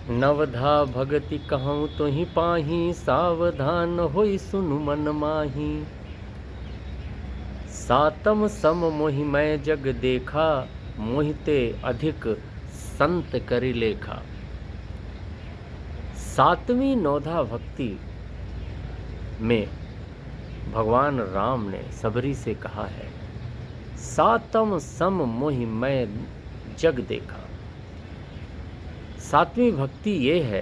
नवधा भगति कहूँ तो ही पाही, सावधान होई सुनु मन माही। सातम सम मोहि मैं जग देखा, मोहिते अधिक संत करि लेखा। सातवीं नौधा भक्ति में भगवान राम ने सबरी से कहा है, सातम सम मोहि मैं जग देखा। सातवीं भक्ति ये है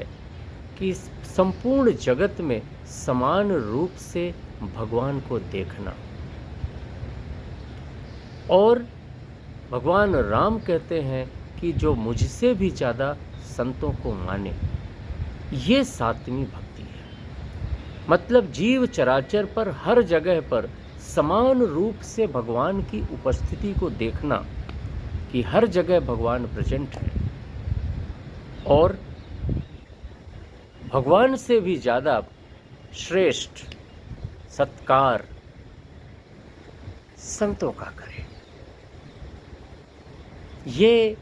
कि संपूर्ण जगत में समान रूप से भगवान को देखना। और भगवान राम कहते हैं कि जो मुझसे भी ज़्यादा संतों को माने, ये सातवीं भक्ति है। मतलब जीव चराचर पर हर जगह पर समान रूप से भगवान की उपस्थिति को देखना, कि हर जगह भगवान प्रेजेंट है। और भगवान से भी ज़्यादा श्रेष्ठ सत्कार संतों का करें, ये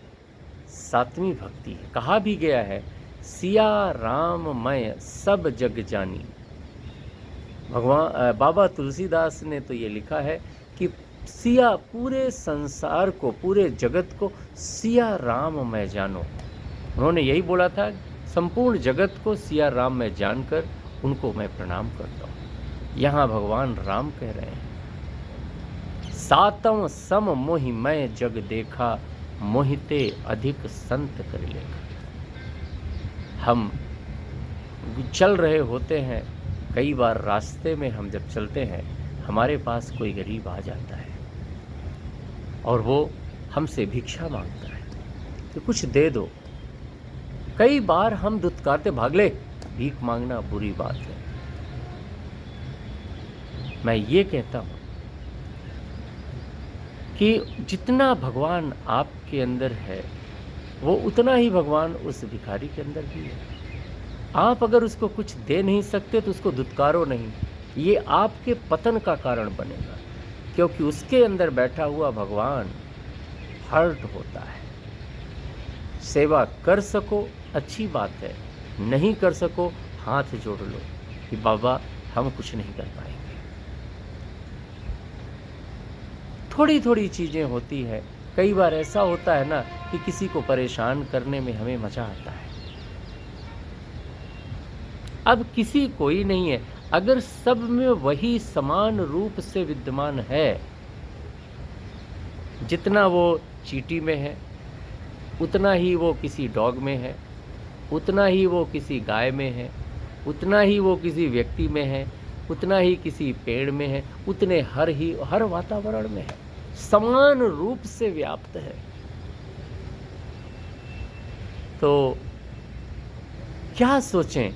सातवीं भक्ति है। कहा भी गया है, सिया राम मैं सब जग जानी। भगवान बाबा तुलसीदास ने तो ये लिखा है कि सिया, पूरे संसार को, पूरे जगत को सिया राम मैं जानो। उन्होंने यही बोला था, संपूर्ण जगत को सिया राम में जानकर उनको मैं प्रणाम करता हूँ। यहाँ भगवान राम कह रहे हैं, सातम सम मोहि मैं जग देखा, मोहिते अधिक संत कर लेखा। हम चल रहे होते हैं, कई बार रास्ते में हम जब चलते हैं, हमारे पास कोई गरीब आ जाता है और वो हमसे भिक्षा मांगता है कि कुछ दे दो। कई बार हम दुत्कारते, भाग ले, भीख मांगना बुरी बात है। मैं ये कहता हूँ कि जितना भगवान आपके अंदर है, वो उतना ही भगवान उस भिखारी के अंदर भी है। आप अगर उसको कुछ दे नहीं सकते तो उसको दुत्कारो नहीं, ये आपके पतन का कारण बनेगा, क्योंकि उसके अंदर बैठा हुआ भगवान हर्ट होता है। सेवा कर सको अच्छी बात है, नहीं कर सको हाथ जोड़ लो कि बाबा हम कुछ नहीं कर पाएंगे। थोड़ी थोड़ी चीज़ें होती है। कई बार ऐसा होता है ना कि किसी को परेशान करने में हमें मज़ा आता है। अब किसी कोई नहीं है, अगर सब में वही समान रूप से विद्यमान है, जितना वो चींटी में है उतना ही वो किसी डॉग में है, उतना ही वो किसी गाय में है, उतना ही वो किसी व्यक्ति में है, उतना ही किसी पेड़ में है, उतने हर वातावरण में है, समान रूप से व्याप्त है। तो क्या सोचें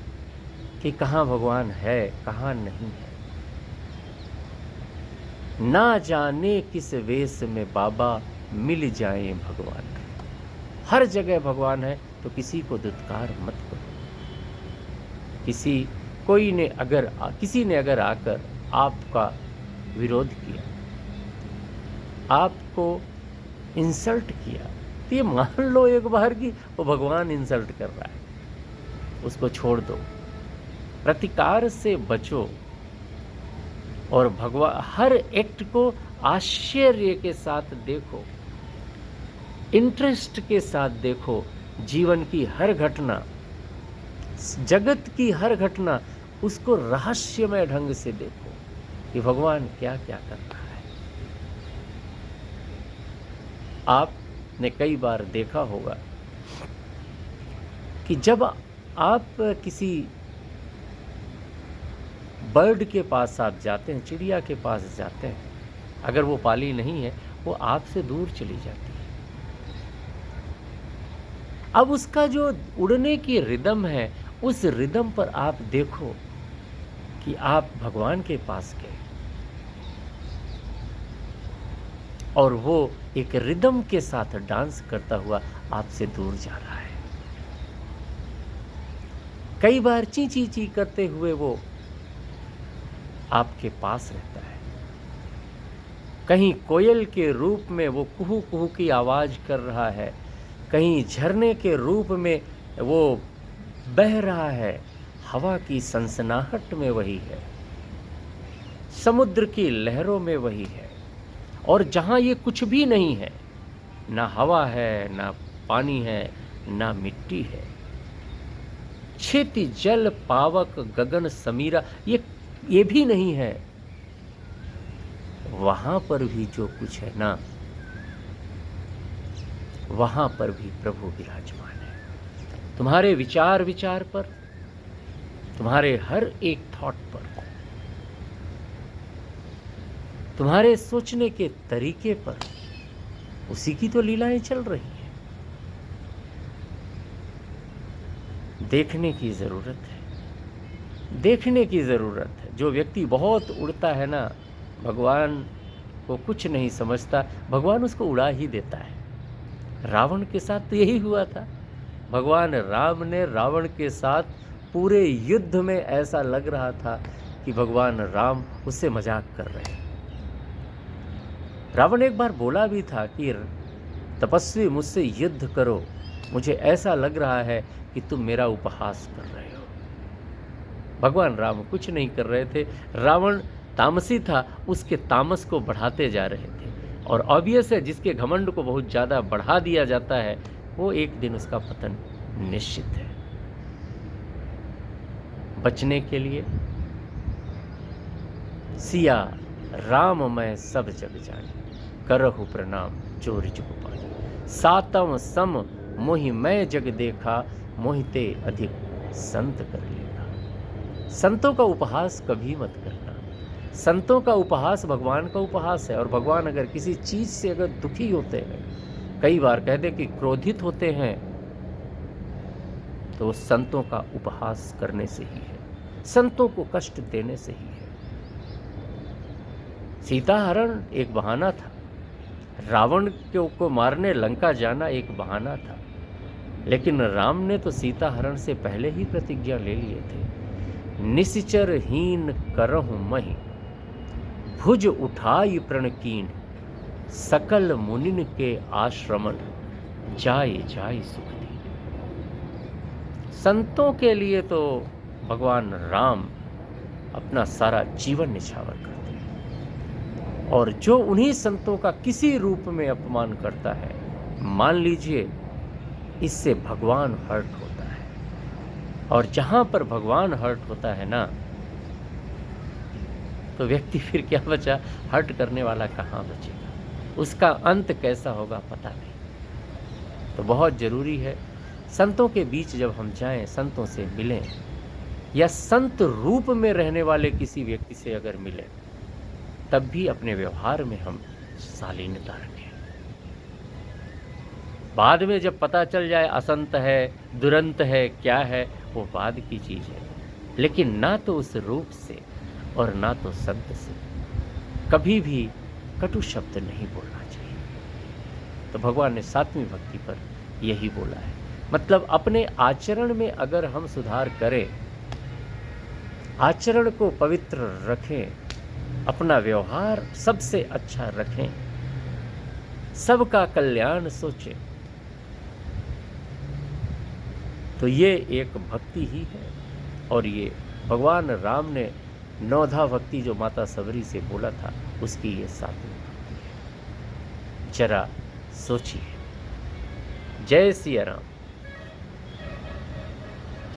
कि कहाँ भगवान है, कहाँ नहीं है। ना जाने किस वेश में बाबा मिल जाए भगवान। हर जगह भगवान है, तो किसी को दुत्कार मत करो। किसी ने अगर आकर आपका विरोध किया, आपको इंसल्ट किया, तो ये मान लो एक बार कि वो भगवान इंसल्ट कर रहा है, उसको छोड़ दो, प्रतिकार से बचो। और भगवान हर एक्ट को आश्चर्य के साथ देखो, इंटरेस्ट के साथ देखो। जीवन की हर घटना, जगत की हर घटना, उसको रहस्यमय ढंग से देखो कि भगवान क्या क्या कर रहा है। आपने कई बार देखा होगा कि जब आप किसी बर्ड के पास आप जाते हैं, चिड़िया के पास जाते हैं, अगर वो पाली नहीं है, वो आपसे दूर चली जाती है। अब उसका जो उड़ने की रिदम है, उस रिदम पर आप देखो कि आप भगवान के पास गए और वो एक रिदम के साथ डांस करता हुआ आपसे दूर जा रहा है। कई बार ची ची ची करते हुए वो आपके पास रहता है। कहीं कोयल के रूप में वो कुहू कुहू की आवाज़ कर रहा है, कहीं झरने के रूप में वो बह रहा है, हवा की सनसनाहट में वही है, समुद्र की लहरों में वही है। और जहाँ ये कुछ भी नहीं है, ना हवा है, ना पानी है, ना मिट्टी है, क्षिति जल पावक गगन समीरा, ये भी नहीं है, वहां पर भी जो कुछ है ना, वहां पर भी प्रभु विराजमान है। तुम्हारे विचार पर, तुम्हारे हर एक थॉट पर, तुम्हारे सोचने के तरीके पर उसी की तो लीलाएं चल रही हैं। देखने की ज़रूरत है, देखने की ज़रूरत है। जो व्यक्ति बहुत उड़ता है ना, भगवान को कुछ नहीं समझता, भगवान उसको उड़ा ही देता है। रावण के साथ तो यही हुआ था। भगवान राम ने रावण के साथ पूरे युद्ध में ऐसा लग रहा था कि भगवान राम उससे मजाक कर रहे हैं। रावण एक बार बोला भी था कि तपस्वी मुझसे युद्ध करो, मुझे ऐसा लग रहा है कि तुम मेरा उपहास कर रहे हो। भगवान राम कुछ नहीं कर रहे थे। रावण तामसी था, उसके तामस को बढ़ाते जा रहे थे। और ऑब्वियस है, जिसके घमंड को बहुत ज़्यादा बढ़ा दिया जाता है, वो एक दिन उसका पतन निश्चित है। बचने के लिए सिया राम मैं सब जग जानी, करहु प्रणाम चोर जुग पानी। सातम सम मोहि मैं जग देखा, मोहिते अधिक संत कर लेना। संतों का उपहास कभी मत करना। संतों का उपहास भगवान का उपहास है। और भगवान अगर किसी चीज़ से अगर दुखी होते हैं, कई बार कह दे कि क्रोधित होते हैं, तो संतों का उपहास करने से ही है, संतों को कष्ट देने से ही है। सीता हरण एक बहाना था, रावण को मारने लंका जाना एक बहाना था, लेकिन राम ने तो सीता हरण से पहले ही प्रतिज्ञा ले लिए थे। निश्चर हीन करहु महि, भुज उठाई प्रण कीन, सकल मुनिन के आश्रमन, जाय जाय सुख दीन। संतों के लिए तो भगवान राम अपना सारा जीवन निछावर करते हैं। और जो उन्हीं संतों का किसी रूप में अपमान करता है, मान लीजिए इससे भगवान हर्ट होता है। और जहाँ पर भगवान हर्ट होता है ना, तो व्यक्ति फिर क्या बचा, हर्ट करने वाला कहाँ बचेगा, उसका अंत कैसा होगा पता नहीं। तो बहुत ज़रूरी है, संतों के बीच जब हम जाएं, संतों से मिलें, या संत रूप में रहने वाले किसी व्यक्ति से अगर मिलें, तब भी अपने व्यवहार में हम शालीनता रखें। बाद में जब पता चल जाए असंत है, दुरंत है, क्या है, वो बाद की चीज़ है। लेकिन ना तो उस रूप से और ना तो संत से कभी भी कटु शब्द नहीं बोलना चाहिए। तो भगवान ने 7वीं भक्ति पर यही बोला है। मतलब अपने आचरण में अगर हम सुधार करें, आचरण को पवित्र रखें, अपना व्यवहार सबसे अच्छा रखें, सबका कल्याण सोचें, तो ये एक भक्ति ही है। और ये भगवान राम ने 9धा भक्ति जो माता सबरी से बोला था, उसकी ये 7वीं भक्ति है। जरा सोचिए। जय सिया राम।